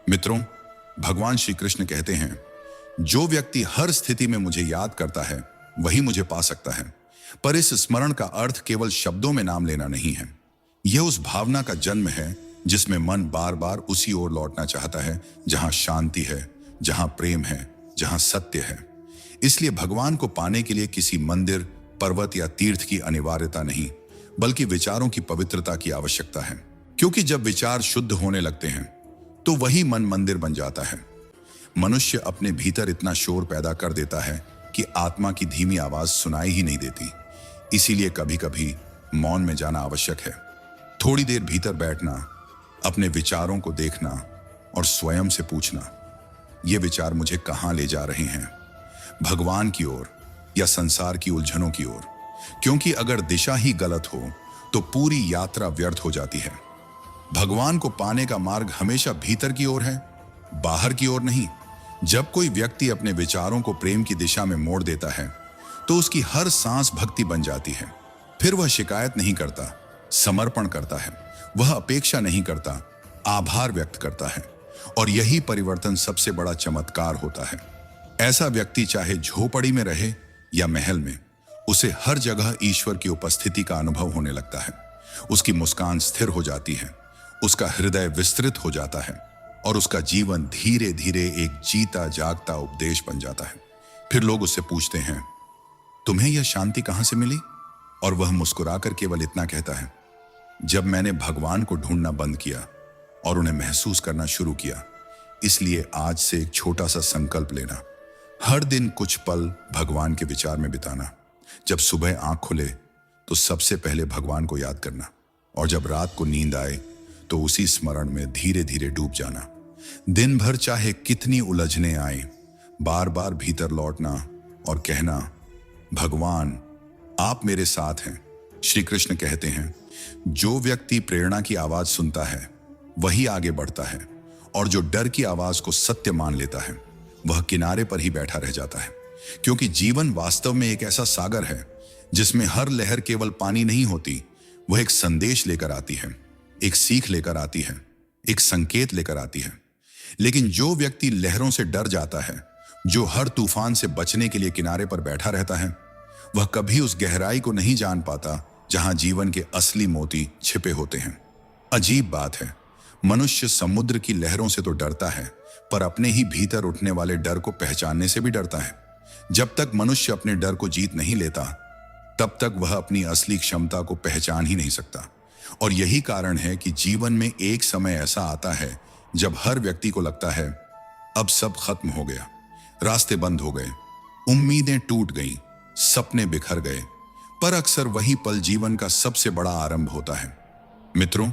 मित्रों, भगवान श्री कृष्ण कहते हैं, जो व्यक्ति हर स्थिति में मुझे याद करता है वही मुझे पा सकता है। पर इस स्मरण का अर्थ केवल शब्दों में नाम लेना नहीं है। यह उस भावना का जन्म है जिसमें मन बार बार उसी ओर लौटना चाहता है जहां शांति है, जहां प्रेम है, जहां सत्य है। इसलिए भगवान को पाने के लिए किसी मंदिर, पर्वत या तीर्थ की अनिवार्यता नहीं, बल्कि विचारों की पवित्रता की आवश्यकता है। क्योंकि जब विचार शुद्ध होने लगते हैं तो वही मन मंदिर बन जाता है। मनुष्य अपने भीतर इतना शोर पैदा कर देता है कि आत्मा की धीमी आवाज सुनाई ही नहीं देती। इसीलिए कभी कभी मौन में जाना आवश्यक है। थोड़ी देर भीतर बैठना, अपने विचारों को देखना और स्वयं से पूछना, ये विचार मुझे कहां ले जा रहे हैं, भगवान की ओर या संसार की उलझनों की ओर। क्योंकि अगर दिशा ही गलत हो तो पूरी यात्रा व्यर्थ हो जाती है। भगवान को पाने का मार्ग हमेशा भीतर की ओर है, बाहर की ओर नहीं। जब कोई व्यक्ति अपने विचारों को प्रेम की दिशा में मोड़ देता है तो उसकी हर सांस भक्ति बन जाती है। फिर वह शिकायत नहीं करता, समर्पण करता है। वह अपेक्षा नहीं करता, आभार व्यक्त करता है। और यही परिवर्तन सबसे बड़ा चमत्कार होता है। ऐसा व्यक्ति चाहे झोपड़ी में रहे या महल में, उसे हर जगह ईश्वर की उपस्थिति का अनुभव होने लगता है। उसकी मुस्कान स्थिर हो जाती है, उसका हृदय विस्तृत हो जाता है और उसका जीवन धीरे धीरे एक जीता जागता उपदेश बन जाता है। फिर लोग उससे पूछते हैं, तुम्हें यह शांति कहां से मिली? और वह मुस्कुराकर केवल इतना कहता है, जब मैंने भगवान को ढूंढना बंद किया और उन्हें महसूस करना शुरू किया। इसलिए आज से एक छोटा सा संकल्प लेना, हर दिन कुछ पल भगवान के विचार में बिताना। जब सुबह आंख खुले तो सबसे पहले भगवान को याद करना, और जब रात को नींद आए तो उसी स्मरण में धीरे धीरे डूब जाना। दिन भर चाहे कितनी उलझने आए, बार बार भीतर लौटना और कहना, भगवान आप मेरे साथ हैं। श्री कृष्ण कहते हैं, जो व्यक्ति प्रेरणा की आवाज सुनता है वही आगे बढ़ता है, और जो डर की आवाज को सत्य मान लेता है वह किनारे पर ही बैठा रह जाता है। क्योंकि जीवन वास्तव में एक ऐसा सागर है जिसमें हर लहर केवल पानी नहीं होती, वह एक संदेश लेकर आती है, एक सीख लेकर आती है, एक संकेत लेकर आती है। लेकिन जो व्यक्ति लहरों से डर जाता है, जो हर तूफान से बचने के लिए किनारे पर बैठा रहता है, वह कभी उस गहराई को नहीं जान पाता जहां जीवन के असली मोती छिपे होते हैं। अजीब बात है, मनुष्य समुद्र की लहरों से तो डरता है, पर अपने ही भीतर उठने वाले डर को पहचानने से भी डरता है। जब तक मनुष्य अपने डर को जीत नहीं लेता, तब तक वह अपनी असली क्षमता को पहचान ही नहीं सकता। और यही कारण है कि जीवन में एक समय ऐसा आता है जब हर व्यक्ति को लगता है, अब सब खत्म हो गया, रास्ते बंद हो गए, उम्मीदें टूट गईं, सपने बिखर गए। पर अक्सर वही पल जीवन का सबसे बड़ा आरंभ होता है। मित्रों,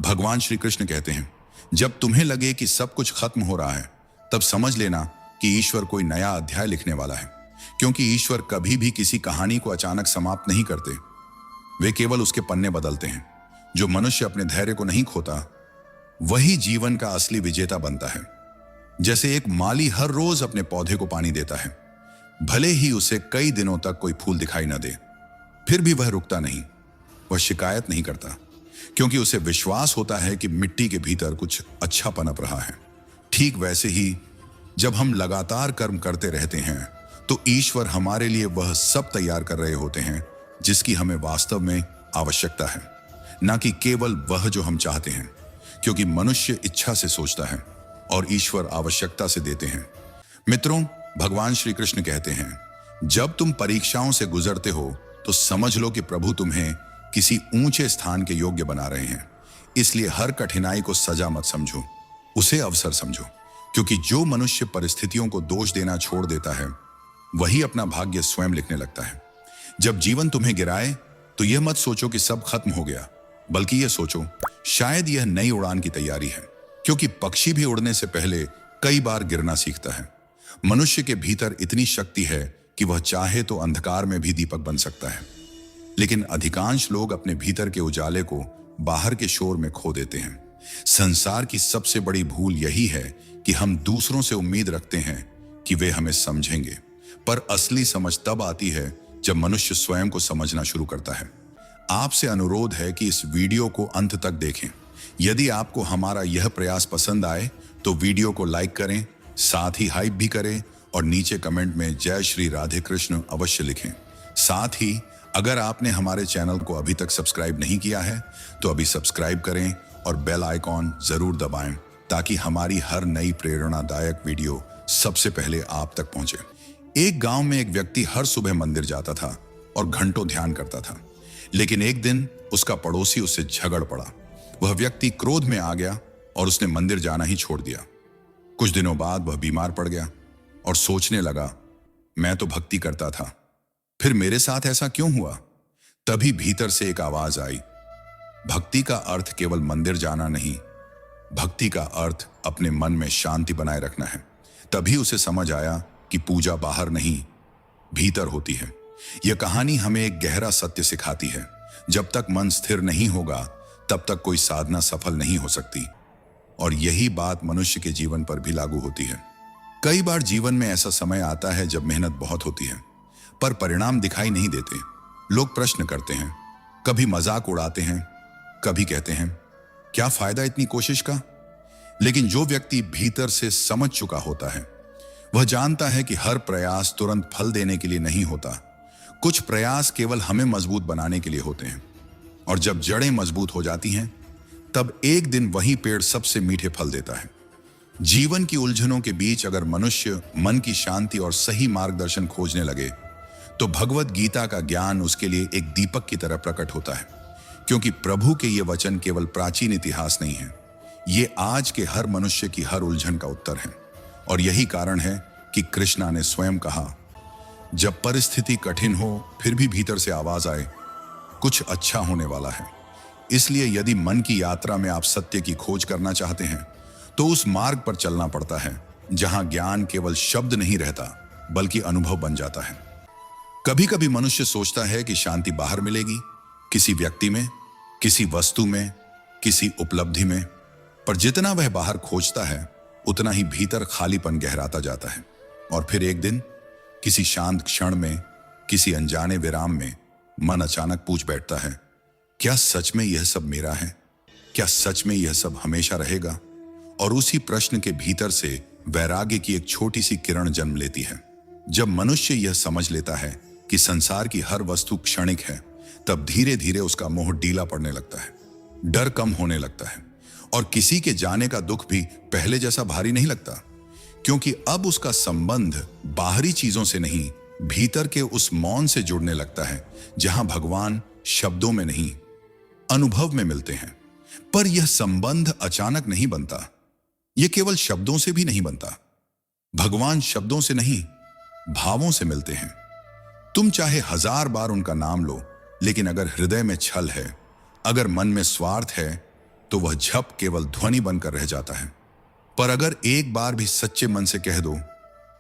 भगवान श्री कृष्ण कहते हैं, जब तुम्हें लगे कि सब कुछ खत्म हो रहा है, तब समझ लेना कि ईश्वर कोई नया अध्याय लिखने वाला है। क्योंकि ईश्वर कभी भी किसी कहानी को अचानक समाप्त नहीं करते, वे केवल उसके पन्ने बदलते हैं। जो मनुष्य अपने धैर्य को नहीं खोता, वही जीवन का असली विजेता बनता है। जैसे एक माली हर रोज अपने पौधे को पानी देता है, भले ही उसे कई दिनों तक कोई फूल दिखाई न दे, फिर भी वह रुकता नहीं, वह शिकायत नहीं करता, क्योंकि उसे विश्वास होता है कि मिट्टी के भीतर कुछ अच्छा पनप रहा है। ठीक वैसे ही जब हम लगातार कर्म करते रहते हैं तो ईश्वर हमारे लिए वह सब तैयार कर रहे होते हैं जिसकी हमें वास्तव में आवश्यकता है, ना कि केवल वह जो हम चाहते हैं। क्योंकि मनुष्य इच्छा से सोचता है और ईश्वर आवश्यकता से देते हैं। मित्रों, भगवान श्री कृष्ण कहते हैं, जब तुम परीक्षाओं से गुजरते हो तो समझ लो कि प्रभु तुम्हें किसी ऊंचे स्थान के योग्य बना रहे हैं। इसलिए हर कठिनाई को सजा मत समझो, उसे अवसर समझो। क्योंकि जो मनुष्य परिस्थितियों को दोष देना छोड़ देता है, वही अपना भाग्य स्वयं लिखने लगता है। जब जीवन तुम्हें गिराए तो यह मत सोचो कि सब खत्म हो गया, बल्कि यह सोचो, शायद यह नई उड़ान की तैयारी है। क्योंकि पक्षी भी उड़ने से पहले कई बार गिरना सीखता है। मनुष्य के भीतर इतनी शक्ति है कि वह चाहे तो अंधकार में भी दीपक बन सकता है। लेकिन अधिकांश लोग अपने भीतर के उजाले को बाहर के शोर में खो देते हैं। संसार की सबसे बड़ी भूल यही है कि हम दूसरों से उम्मीद रखते हैं कि वे हमें समझेंगे, पर असली समझ तब आती है जब मनुष्य स्वयं को समझना शुरू करता है। आपसे अनुरोध है कि इस वीडियो को अंत तक देखें। यदि आपको हमारा यह प्रयास पसंद आए तो वीडियो को लाइक करें, साथ ही हाइप भी करें और नीचे कमेंट में जय श्री राधे कृष्ण अवश्य लिखें। साथ ही अगर आपने हमारे चैनल को अभी तक सब्सक्राइब नहीं किया है तो अभी सब्सक्राइब करें और बेल आइकॉन जरूर दबाएं ताकि हमारी हर नई प्रेरणादायक वीडियो सबसे पहले आप तक पहुंचे। एक गांव में एक व्यक्ति हर सुबह मंदिर जाता था और घंटों ध्यान करता था, लेकिन एक दिन उसका पड़ोसी उससे झगड़ पड़ा। वह व्यक्ति क्रोध में आ गया और उसने मंदिर जाना ही छोड़ दिया। कुछ दिनों बाद वह बीमार पड़ गया और सोचने लगा, मैं तो भक्ति करता था, फिर मेरे साथ ऐसा क्यों हुआ? तभी भीतर से एक आवाज आई, भक्ति का अर्थ केवल मंदिर जाना नहीं, भक्ति का अर्थ अपने मन में शांति बनाए रखना है। तभी उसे समझ आया कि पूजा बाहर नहीं, भीतर होती है। यह कहानी हमें एक गहरा सत्य सिखाती है, जब तक मन स्थिर नहीं होगा तब तक कोई साधना सफल नहीं हो सकती। और यही बात मनुष्य के जीवन पर भी लागू होती है। कई बार जीवन में ऐसा समय आता है जब मेहनत बहुत होती है पर परिणाम दिखाई नहीं देते। लोग प्रश्न करते हैं, कभी मजाक उड़ाते हैं, कभी कहते हैं क्या फायदा इतनी कोशिश का। लेकिन जो व्यक्ति भीतर से समझ चुका होता है वह जानता है कि हर प्रयास तुरंत फल देने के लिए नहीं होता। कुछ प्रयास केवल हमें मजबूत बनाने के लिए होते हैं, और जब जड़ें मजबूत हो जाती हैं तब एक दिन वही पेड़ सबसे मीठे फल देता है। जीवन की उलझनों के बीच अगर मनुष्य मन की शांति और सही मार्गदर्शन खोजने लगे तो भगवत गीता का ज्ञान उसके लिए एक दीपक की तरह प्रकट होता है। क्योंकि प्रभु के ये वचन केवल प्राचीन इतिहास नहीं है, ये आज के हर मनुष्य की हर उलझन का उत्तर है। और यही कारण है कि कृष्णा ने स्वयं कहा, जब परिस्थिति कठिन हो फिर भी भीतर से आवाज आए, कुछ अच्छा होने वाला है। इसलिए यदि मन की यात्रा में आप सत्य की खोज करना चाहते हैं तो उस मार्ग पर चलना पड़ता है जहां ज्ञान केवल शब्द नहीं रहता बल्कि अनुभव बन जाता है। कभी कभी मनुष्य सोचता है कि शांति बाहर मिलेगी, किसी व्यक्ति में, किसी वस्तु में, किसी उपलब्धि में, पर जितना वह बाहर खोजता है उतना ही भीतर खालीपन गहराता जाता है। और फिर एक दिन किसी शांत क्षण में, किसी अनजाने विराम में मन अचानक पूछ बैठता है, क्या सच में यह सब मेरा है? क्या सच में यह सब हमेशा रहेगा? और उसी प्रश्न के भीतर से वैराग्य की एक छोटी सी किरण जन्म लेती है। जब मनुष्य यह समझ लेता है कि संसार की हर वस्तु क्षणिक है, तब धीरे धीरे उसका मोह ढीला पड़ने लगता है, डर कम होने लगता है और किसी के जाने का दुख भी पहले जैसा भारी नहीं लगता। क्योंकि अब उसका संबंध बाहरी चीजों से नहीं, भीतर के उस मौन से जुड़ने लगता है जहां भगवान शब्दों में नहीं, अनुभव में मिलते हैं। पर यह संबंध अचानक नहीं बनता, यह केवल शब्दों से भी नहीं बनता। भगवान शब्दों से नहीं, भावों से मिलते हैं। तुम चाहे 1000 बार उनका नाम लो, लेकिन अगर हृदय में छल है, अगर मन में स्वार्थ है, तो वह झप केवल ध्वनि बनकर रह जाता है। पर अगर एक बार भी सच्चे मन से कह दो,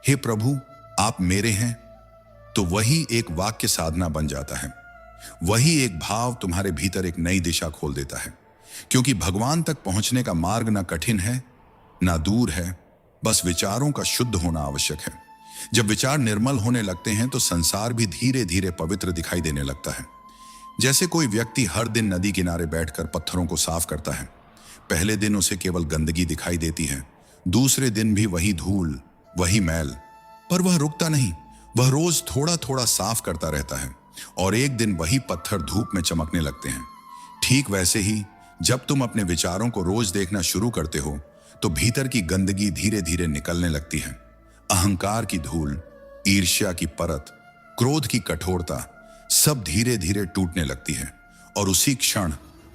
हे प्रभु आप मेरे हैं, तो वही एक वाक्य साधना बन जाता है। वही एक भाव तुम्हारे भीतर एक नई दिशा खोल देता है। क्योंकि भगवान तक पहुंचने का मार्ग ना कठिन है ना दूर है, बस विचारों का शुद्ध होना आवश्यक है। जब विचार निर्मल होने लगते हैं तो संसार भी धीरे धीरे पवित्र दिखाई देने लगता है। जैसे कोई व्यक्ति हर दिन नदी किनारे बैठकर पत्थरों को साफ करता है। पहले दिन उसे केवल गंदगी दिखाई देती है, दूसरे दिन भी वही धूल, वही मैल, पर वह रुकता नहीं, वह रोज थोड़ा थोड़ा साफ करता रहता है और एक दिन वही पत्थर धूप में चमकने लगते हैं। ठीक वैसे ही जब तुम अपने विचारों को रोज देखना शुरू करते हो तो भीतर की गंदगी धीरे धीरे निकलने लगती है। अहंकार की धूल, ईर्ष्या की परत, क्रोध की कठोरता सब धीरे धीरे टूटने लगती है और उसी क्षण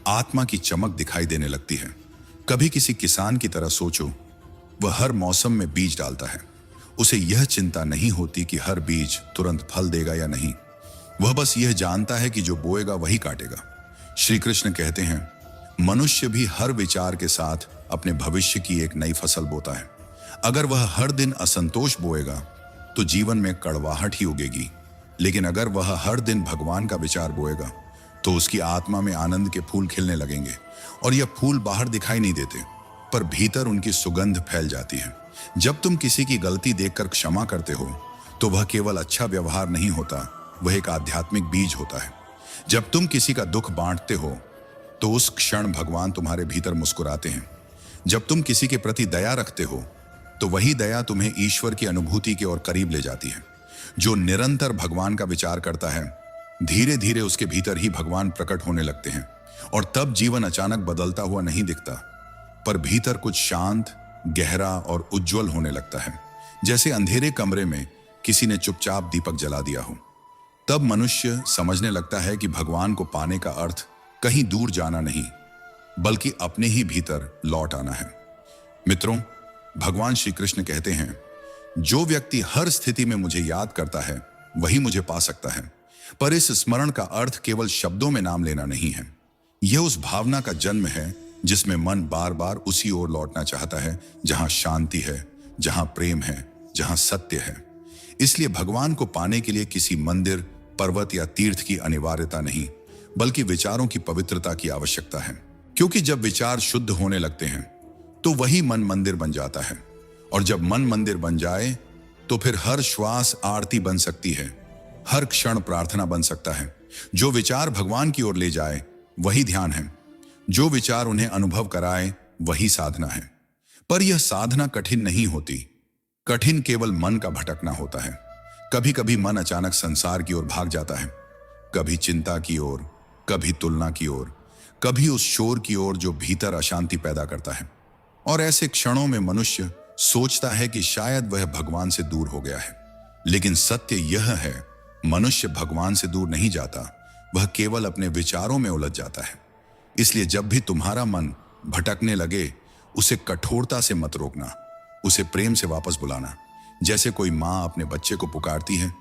आत्मा की चमक दिखाई देने लगती है। कभी किसी किसान की तरह सोचो, वह हर मौसम में बीज डालता है। उसे यह चिंता नहीं होती कि हर बीज तुरंत फल देगा या नहीं, वह बस यह जानता है कि जो बोएगा वही काटेगा। श्री कृष्ण कहते हैं, मनुष्य भी हर विचार के साथ अपने भविष्य की एक नई फसल बोता है। अगर वह हर दिन असंतोष बोएगा तो जीवन में कड़वाहट ही उगेगी, लेकिन अगर वह हर दिन भगवान का विचार बोएगा तो उसकी आत्मा में आनंद के फूल खिलने लगेंगे। और यह फूल बाहर दिखाई नहीं देते, पर भीतर उनकी सुगंध फैल जाती है। जब तुम किसी की गलती देखकर क्षमा करते हो तो वह केवल अच्छा व्यवहार नहीं होता, वह एक आध्यात्मिक बीज होता है। जब तुम किसी का दुख बांटते हो तो उस क्षण भगवान तुम्हारे भीतर मुस्कुराते हैं। जब तुम किसी के प्रति दया रखते हो तो वही दया तुम्हें ईश्वर की अनुभूति के ओर करीब ले जाती है। जो निरंतर भगवान का विचार करता है, धीरे धीरे उसके भीतर ही भगवान प्रकट होने लगते हैं। और तब जीवन अचानक बदलता हुआ नहीं दिखता, पर भीतर कुछ शांत, गहरा और उज्जवल होने लगता है, जैसे अंधेरे कमरे में किसी ने चुपचाप दीपक जला दिया हो। तब मनुष्य समझने लगता है कि भगवान को पाने का अर्थ कहीं दूर जाना नहीं, बल्कि अपने ही भीतर लौट आना है। मित्रों, भगवान श्री कृष्ण कहते हैं, जो व्यक्ति हर स्थिति में मुझे याद करता है वही मुझे पा सकता है। पर इस स्मरण का अर्थ केवल शब्दों में नाम लेना नहीं है। यह उस भावना का जन्म है जिसमें मन बार बार उसी ओर लौटना चाहता है जहां शांति है, जहां प्रेम है, जहां सत्य है। इसलिए भगवान को पाने के लिए किसी मंदिर, पर्वत या तीर्थ की अनिवार्यता नहीं, बल्कि विचारों की पवित्रता की आवश्यकता है। क्योंकि जब विचार शुद्ध होने लगते हैं तो वही मन मंदिर बन जाता है, और जब मन मंदिर बन जाए तो फिर हर श्वास आरती बन सकती है, हर क्षण प्रार्थना बन सकता है। जो विचार भगवान की ओर ले जाए वही ध्यान है, जो विचार उन्हें अनुभव कराए वही साधना है। पर यह साधना कठिन नहीं होती। कठिन केवल मन का भटकना होता है। कभी कभी मन अचानक संसार की ओर भाग जाता है, कभी चिंता की ओर, कभी तुलना की ओर, कभी उस शोर की ओर जो भीतर अशांति पैदा करता है। और ऐसे क्षणों में मनुष्य सोचता है कि शायद वह भगवान से दूर हो गया है। लेकिन सत्य यह है, मनुष्य भगवान से दूर नहीं जाता, वह केवल अपने विचारों में उलझ जाता है। इसलिए जब भी तुम्हारा मन भटकने लगे, उसे कठोरता से मत रोकना, उसे प्रेम से वापस बुलाना, जैसे कोई माँ अपने बच्चे को पुकारती है।